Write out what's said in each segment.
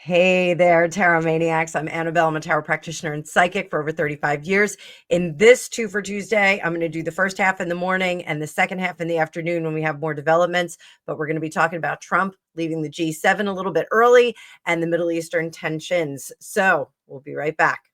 Hey there, Tarot Maniacs. I'm Annabelle. I'm a tarot practitioner and psychic for over 35 years. In this Two for Tuesday, I'm going to do the first half in the morning and the second half in the afternoon when we have more developments. But we're going to be talking about Trump leaving the G7 a little bit early and the Middle Eastern tensions. So we'll be right back.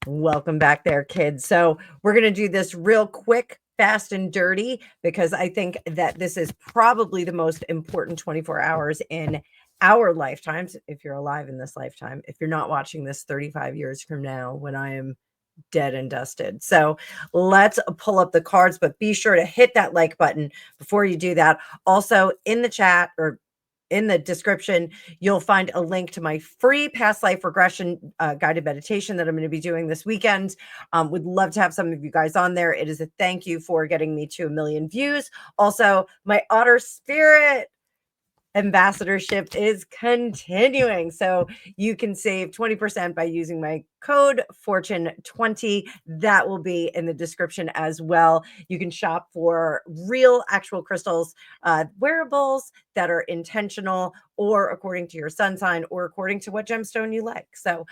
Welcome back there, kids. So we're going to do this real quick, fast and dirty, because I think that this is probably the most important 24 hours in our lifetimes. If you're alive in this lifetime, if you're not watching this 35 years from now when I am dead and dusted. So let's pull up the cards, but be sure to hit that like button before you do that. Also in the chat or in the description, you'll find a link to my free past life regression guided meditation that I'm going to be doing this weekend. Would love to have some of you guys on there. It is a thank you for getting me to 1 million views. Also, my Otter Spirit ambassadorship is continuing. So you can save 20% by using my code Fortune20. That will be in the description as well. You can shop for real actual crystals, wearables that are intentional or according to your sun sign or according to what gemstone you like. So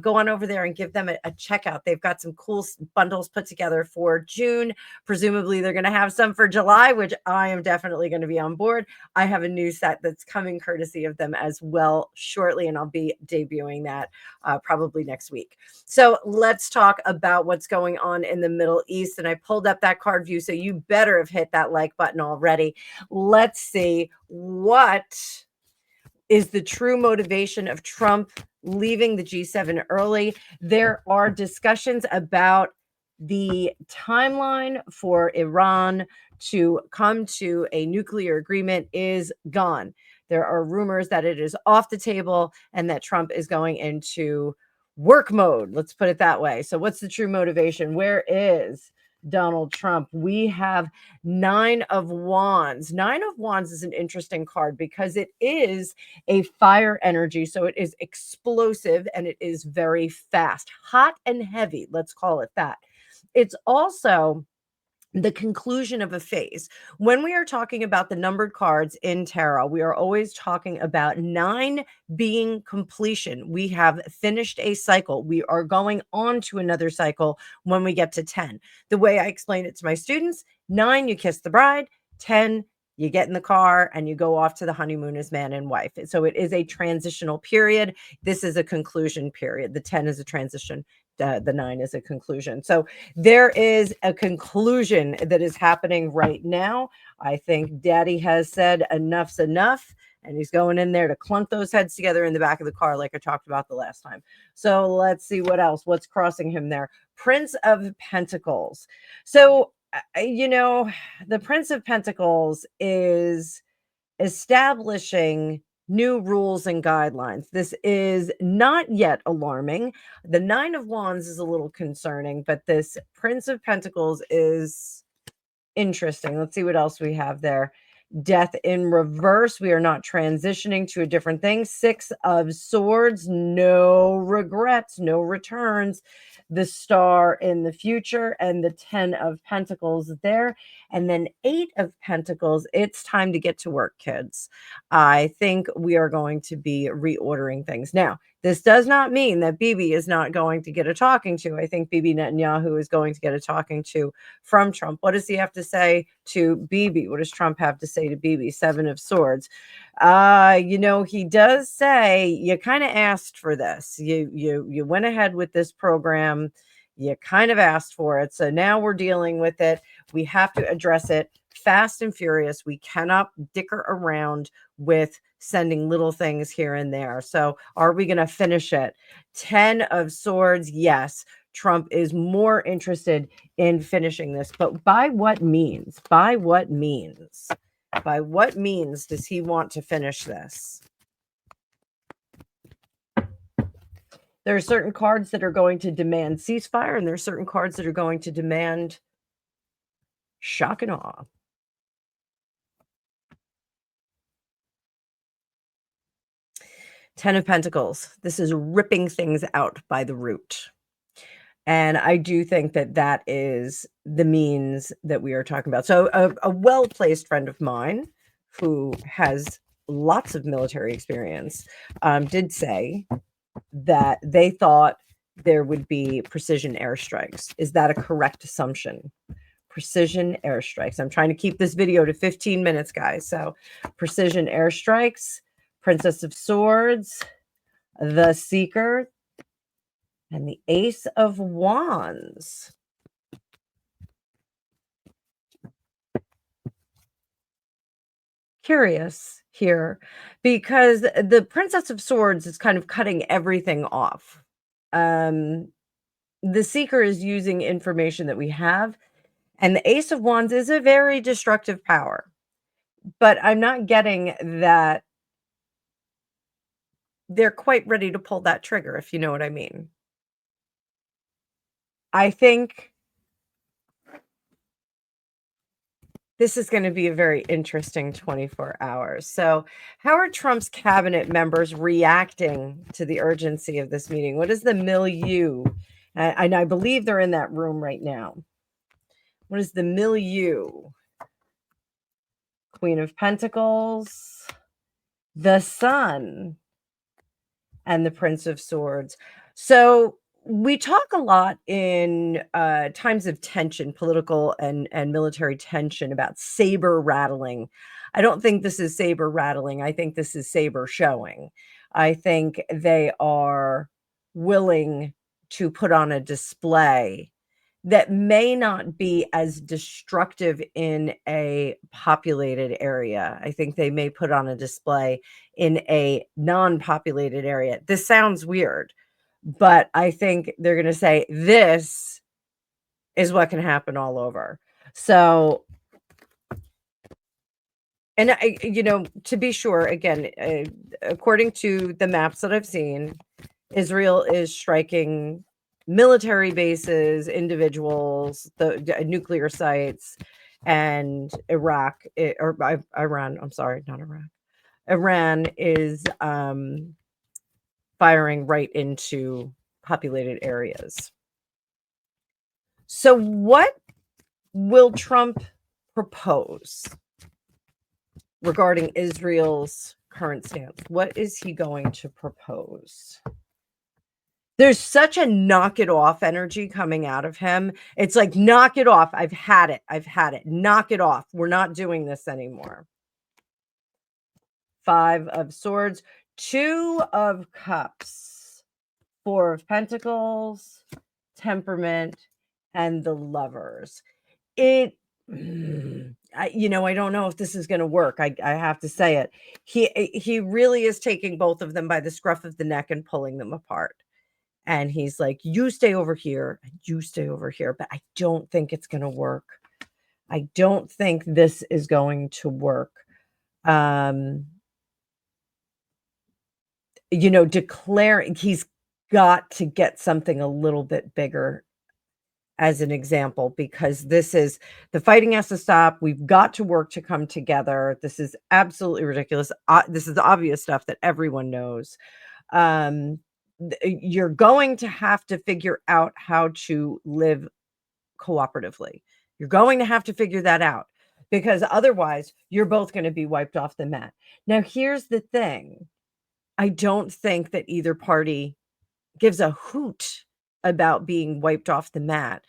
go on over there and give them a checkout. They've got some cool bundles put together for June. Presumably they're going to have some for July, which I am definitely going to be on board. I have a new set that's coming courtesy of them as well shortly, and I'll be debuting that probably next week. So let's talk about what's going on in the Middle East. And I pulled up that card view, so you better have hit that like button already. Let's see what is the true motivation of Trump leaving the G7 early. There are discussions about the timeline for Iran to come to a nuclear agreement is gone. There are rumors that it is off the table and that Trump is going into work mode. Let's put it that way. So what's the true motivation? Where is Donald Trump? We have 9 of Wands. 9 of Wands is an interesting card because it is a fire energy. So it is explosive and it is very fast, hot and heavy. Let's call it that. It's also the conclusion of a phase. When we are talking about the numbered cards in tarot, we are always talking about 9 being completion. We have finished a cycle. We are going on to another cycle when we get to 10. The way I explain it to my students, 9, you kiss the bride, 10, you get in the car and you go off to the honeymoon as man and wife. So it is a transitional period. This is a conclusion period. The 10 is a transition. The 9 is a conclusion. So there is a conclusion that is happening right now. I think Daddy has said enough's enough, and he's going in there to clunk those heads together in the back of the car like I talked about the last time. So let's see what else. What's crossing him there? Prince of Pentacles. So, the Prince of Pentacles is establishing new rules and guidelines. This is not yet alarming. The 9 of Wands is a little concerning, but this Prince of Pentacles is interesting. Let's see what else we have there. Death in reverse. We are not transitioning to a different thing. 6 of Swords. No regrets, no returns. The Star in the future and the 10 of Pentacles there. And then 8 of Pentacles. It's time to get to work, kids. I think we are going to be reordering things. Now, this does not mean that Bibi is not going to get a talking to. I think Bibi Netanyahu is going to get a talking to from Trump. What does he have to say to Bibi? What does Trump have to say to Bibi? 7 of Swords. He does say you kind of asked for this. You went ahead with this program. You kind of asked for it. So now we're dealing with it. We have to address it fast and furious. We cannot dicker around with sending little things here and there. So are we going to finish it? 10 of Swords. Yes. Trump is more interested in finishing this, but by what means? By what means? By what means does he want to finish this? There are certain cards that are going to demand ceasefire, and there are certain cards that are going to demand shock and awe. Ten of Pentacles. This is ripping things out by the root. And I do think that that is the means that we are talking about. So a well-placed friend of mine who has lots of military experience did say that they thought there would be precision airstrikes. Is that a correct assumption? Precision airstrikes. I'm trying to keep this video to 15 minutes, guys. So precision airstrikes, Princess of Swords, the Seeker, and the Ace of Wands. Curious here because the Princess of Swords is kind of cutting everything off. The Seeker is using information that we have, and the Ace of Wands is a very destructive power. But I'm not getting that they're quite ready to pull that trigger, if you know what I mean. I think this is going to be a very interesting 24 hours. So, how are Trump's cabinet members reacting to the urgency of this meeting? What is the milieu? And I believe they're in that room right now. What is the milieu? Queen of Pentacles, the Sun, and the Prince of Swords. So we talk a lot in times of tension, political and military tension, about saber rattling. I don't think this is saber rattling. I think this is saber showing. I think they are willing to put on a display that may not be as destructive in a populated area. I think they may put on a display in a non-populated area. This sounds weird, but I think they're going to say this is what can happen all over. So, and to be sure, again, according to the maps that I've seen, Israel is striking military bases, individuals, the nuclear sites, and Iran. I'm sorry, not Iraq. Iran is firing right into populated areas. So what will Trump propose regarding Israel's current stance? What is he going to propose? There's such a knock it off energy coming out of him. It's like, knock it off. I've had it. Knock it off. We're not doing this anymore. 5 of Swords, 2 of Cups, 4 of Pentacles, Temperament, and the Lovers. I don't know if this is going to work. I have to say it. He really is taking both of them by the scruff of the neck and pulling them apart. And he's like, you stay over here and you stay over here. But I don't think it's going to work. I don't think this is going to work. Declaring he's got to get something a little bit bigger as an example, because this is the fighting has to stop. We've got to work to come together. This is absolutely ridiculous. This is obvious stuff that everyone knows. You're going to have to figure out how to live cooperatively. You're going to have to figure that out, because otherwise you're both going to be wiped off the mat. Now, here's the thing. I don't think that either party gives a hoot about being wiped off the map.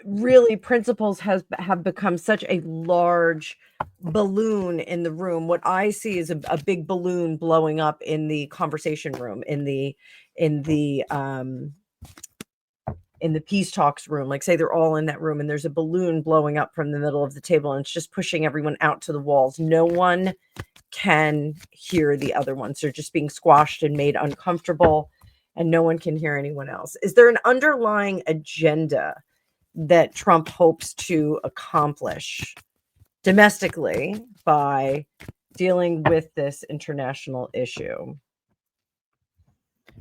Really, principles have become such a large balloon in the room. What I see is a big balloon blowing up in the conversation room, in the peace talks room. Like, say they're all in that room and there's a balloon blowing up from the middle of the table and it's just pushing everyone out to the walls. No one can hear the other ones. They're just being squashed and made uncomfortable, and no one can hear anyone else. Is there an underlying agenda that Trump hopes to accomplish domestically by dealing with this international issue.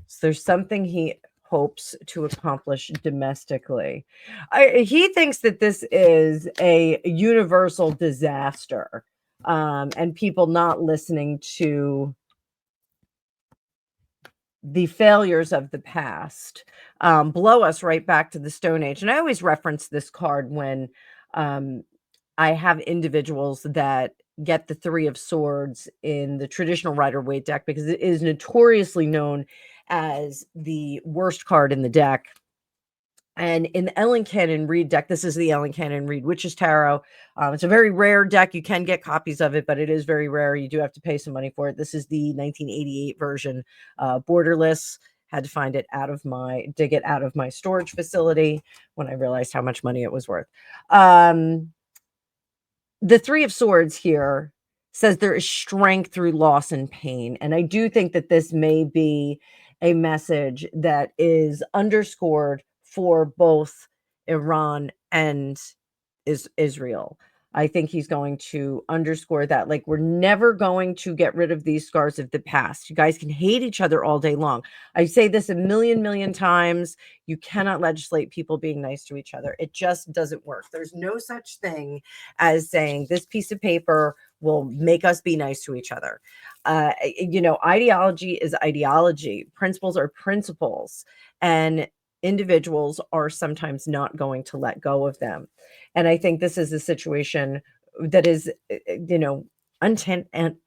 So there's something he hopes to accomplish domestically. He thinks that this is a universal disaster, and people not listening to the failures of the past blow us right back to the Stone Age. And I always reference this card when I have individuals that get the Three of Swords in the traditional Rider-Waite deck, because it is notoriously known as the worst card in the deck. And in the Ellen Cannon Reed deck, this is the Ellen Cannon Reed Witch's Tarot. It's a very rare deck. You can get copies of it, but it is very rare. You do have to pay some money for it. This is the 1988 version, borderless. Had to find it dig it out of my storage facility when I realized how much money it was worth. The Three of Swords here says there is strength through loss and pain. And I do think that this may be a message that is underscored for both Iran and Israel. I think he's going to underscore that, like, we're never going to get rid of these scars of the past. You guys can hate each other all day long. I say this a million times. You cannot legislate people being nice to each other. It just doesn't work. There's no such thing as saying this piece of paper will make us be nice to each other. Ideology is ideology. Principles are principles. And individuals are sometimes not going to let go of them. And I think this is a situation that is, untentable.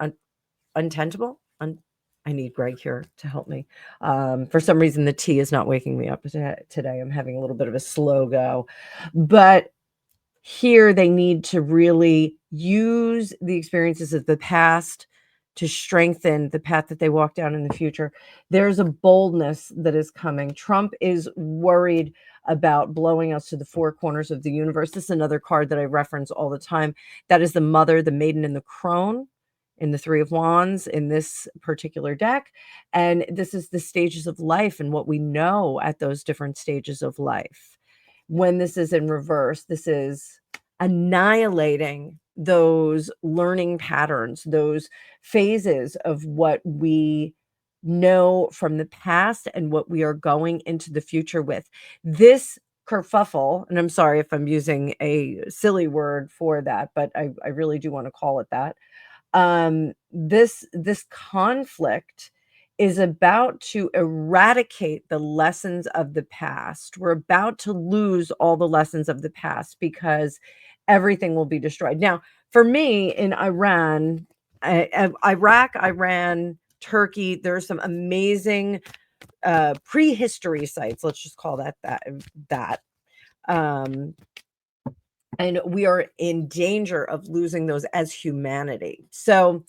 I need Greg here to help me. For some reason, the tea is not waking me up today. I'm having a little bit of a slow go. But here they need to really use the experiences of the past to strengthen the path that they walk down in the future. There's a boldness that is coming. Trump is worried about blowing us to the four corners of the universe. This is another card that I reference all the time. That is the Mother, the Maiden, and the Crone in the Three of Wands in this particular deck. And this is the stages of life and what we know at those different stages of life. When this is in reverse, this is annihilating those learning patterns, those phases of what we know from the past and what we are going into the future with. This kerfuffle, and I'm sorry if I'm using a silly word for that, but I really do want to call it that. This conflict is about to eradicate the lessons of the past. We're about to lose all the lessons of the past because everything will be destroyed. Now, for me in Iraq, Iran, Turkey, there are some amazing prehistory sites. Let's just call that. And we are in danger of losing those as humanity. So,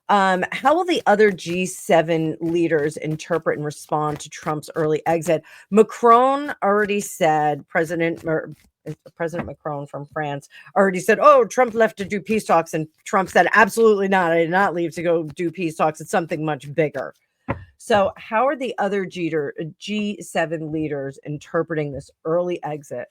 how will the other G7 leaders interpret and respond to Trump's early exit? Macron already said, President Macron from France already said, oh, Trump left to do peace talks. And Trump said, absolutely not. I did not leave to go do peace talks. It's something much bigger. So how are the other G7 leaders interpreting this early exit?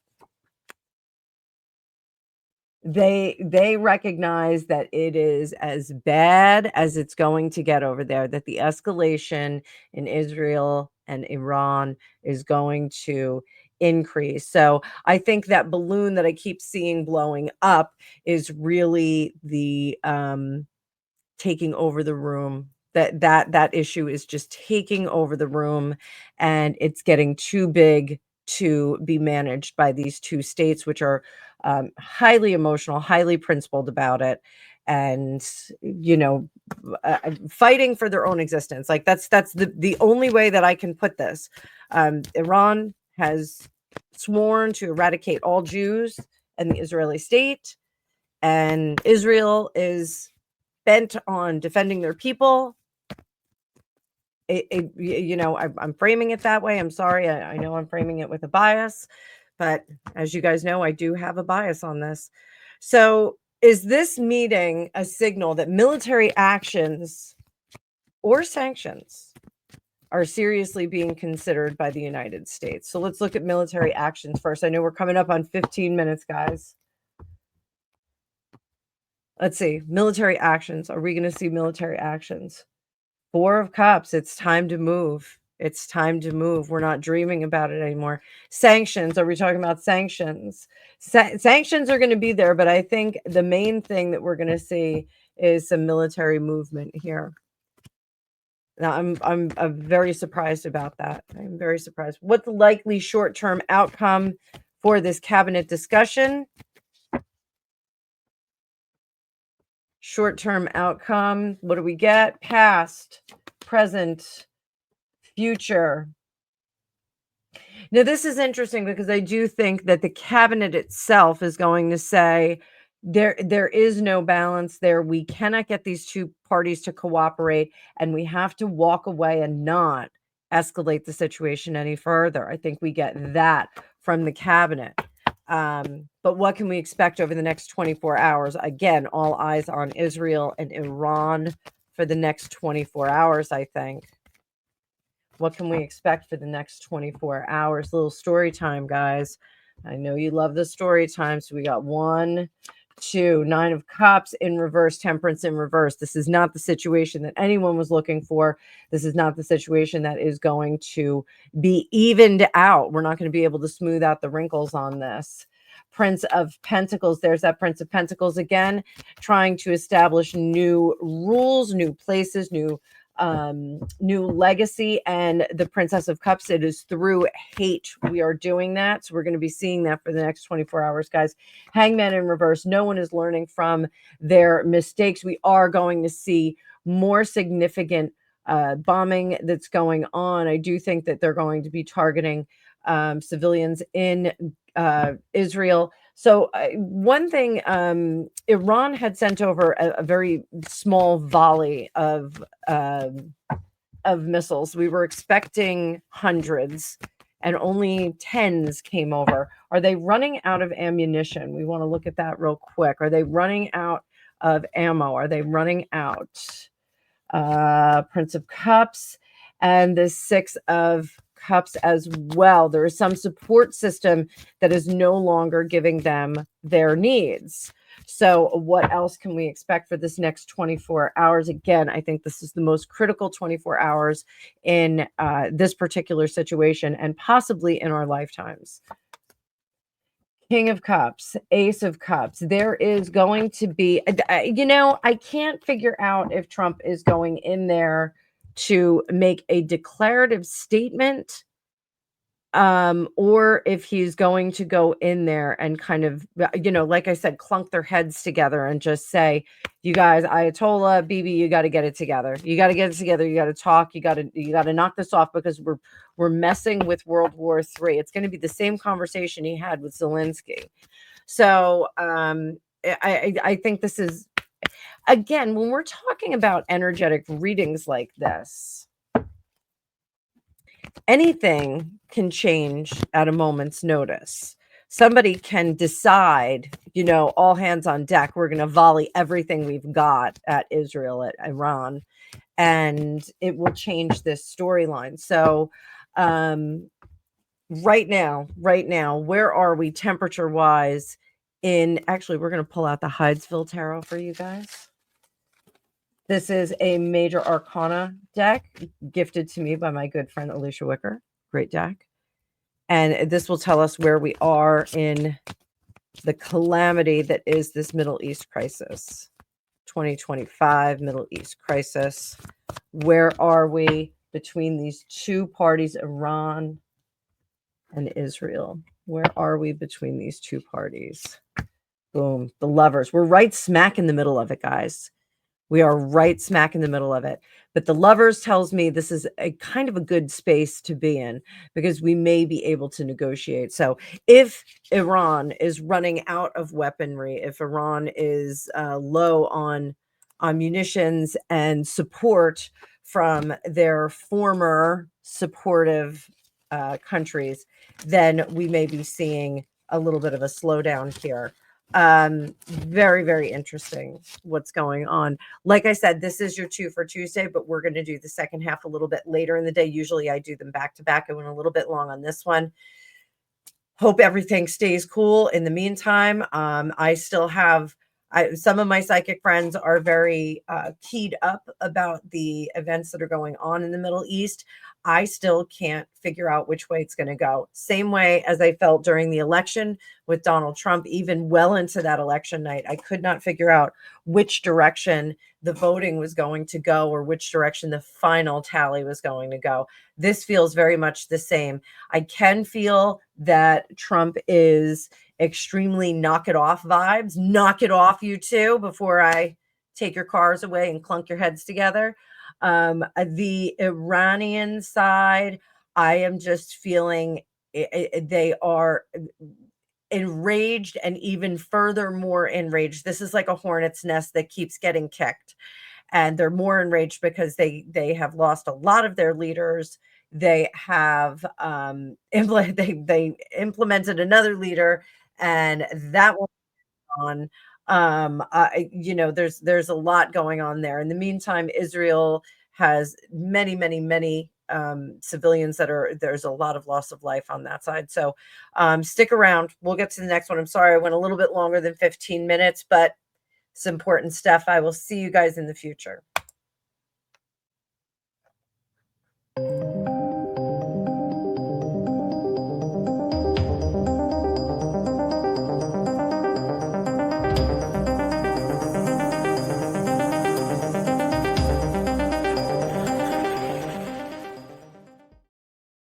They recognize that it is as bad as it's going to get over there, that the escalation in Israel and Iran is going to increase. So I think that balloon that I keep seeing blowing up is really the taking over the room. That issue is just taking over the room, and it's getting too big to be managed by these two states, which are highly emotional, highly principled about it, and fighting for their own existence. Like that's the only way that I can put this. Iran has sworn to eradicate all Jews and the Israeli state, and Israel is bent on defending their people. I'm framing it that way. I'm sorry. I know I'm framing it with a bias, but as you guys know, I do have a bias on this. So is this meeting a signal that military actions or sanctions are seriously being considered by the United States? So let's look at military actions first. I know we're coming up on 15 minutes, guys. Let's see. Military actions. Are we going to see military actions? Four of Cups. It's time to move. It's time to move. We're not dreaming about it anymore. Sanctions. Are we talking about sanctions? Sanctions are going to be there, but I think the main thing that we're going to see is some military movement here. Now, I'm very surprised about that. I'm very surprised. What's the likely short-term outcome for this cabinet discussion? Short-term outcome. What do we get? Past, present, future. Now, this is interesting because I do think that the cabinet itself is going to say there is no balance there. We cannot get these two parties to cooperate, and we have to walk away and not escalate the situation any further. I think we get that from the cabinet. But what can we expect over the next 24 hours? Again, all eyes on Israel and Iran for the next 24 hours, I think. What can we expect for the next 24 hours? Little story time, guys. I know you love the story time. So we got 1, 2, 9 of Cups in reverse, Temperance in reverse. This is not the situation that anyone was looking for. This is not the situation that is going to be evened out. We're not going to be able to smooth out the wrinkles on this. Prince of Pentacles. There's that Prince of Pentacles again, trying to establish new rules, new places, new legacy. And the Princess of Cups, it is through hate we are doing that. So we're going to be seeing that for the next 24 hours, guys. Hangman in reverse. No one is learning from their mistakes. We are going to see more significant bombing that's going on. I do think that they're going to be targeting civilians in Israel. So one thing, Iran had sent over a very small volley of missiles. We were expecting hundreds, and only tens came over. Are they running out of ammunition? We want to look at that real quick. Are they running out of ammo? Are they running out? Prince of Cups and the Six of Cups as well. There is some support system that is no longer giving them their needs. So what else can we expect for this next 24 hours? Again, I think this is the most critical 24 hours in this particular situation and possibly in our lifetimes. King of Cups, Ace of Cups. There is going to be, I can't figure out if Trump is going in there to make a declarative statement, or if he's going to go in there and kind of, like I said, clunk their heads together and just say, you guys, Ayatollah, Bibi, you got to get it together. You got to get it together. You got to talk. You got to knock this off because we're messing with World War III. It's going to be the same conversation he had with Zelensky. So I think this is, again, when we're talking about energetic readings like this, anything can change at a moment's notice. Somebody can decide, all hands on deck, we're going to volley everything we've got at Israel, at Iran, and it will change this storyline. So right now, where are we temperature wise actually, we're going to pull out the Hydesville Tarot for you guys. This is a major arcana deck gifted to me by my good friend Alicia Wicker. Great deck. And this will tell us where we are in the calamity that is this Middle East crisis. 2025 Middle East crisis. Where are we between these two parties, Iran and Israel? Where are we between these two parties? Boom. The Lovers. We're right smack in the middle of it, guys. We are right smack in the middle of it. But the Lovers tells me this is a kind of a good space to be in because we may be able to negotiate. So if Iran is running out of weaponry, if Iran is low on munitions and support from their former supportive countries, then we may be seeing a little bit of a slowdown here. Very, very interesting what's going on. Like I said, this is your 2 for Tuesday, but we're going to do the second half a little bit later in the day. Usually I do them back to back. I went a little bit long on this one. Hope everything stays cool. In the meantime, I still have Some of my psychic friends are very keyed up about the events that are going on in the Middle East. I still can't figure out which way it's going to go. Same way as I felt during the election with Donald Trump, even well into that election night, I could not figure out which direction the voting was going to go or which direction the final tally was going to go. This feels very much the same. I can feel that Trump is extremely knock it off vibes. Knock it off, you two, before I take your cars away and clunk your heads together. The Iranian side, I am just feeling they are enraged and even further more enraged. This is like a hornet's nest that keeps getting kicked, and they're more enraged because they have lost a lot of their leaders. They have they implemented another leader, and that will on. There's a lot going on there. In the meantime, Israel has many civilians that are there's a lot of loss of life on that side. So stick around. We'll get to the next one. I'm sorry I went a little bit longer than 15 minutes, but it's important stuff. I will see you guys in the future.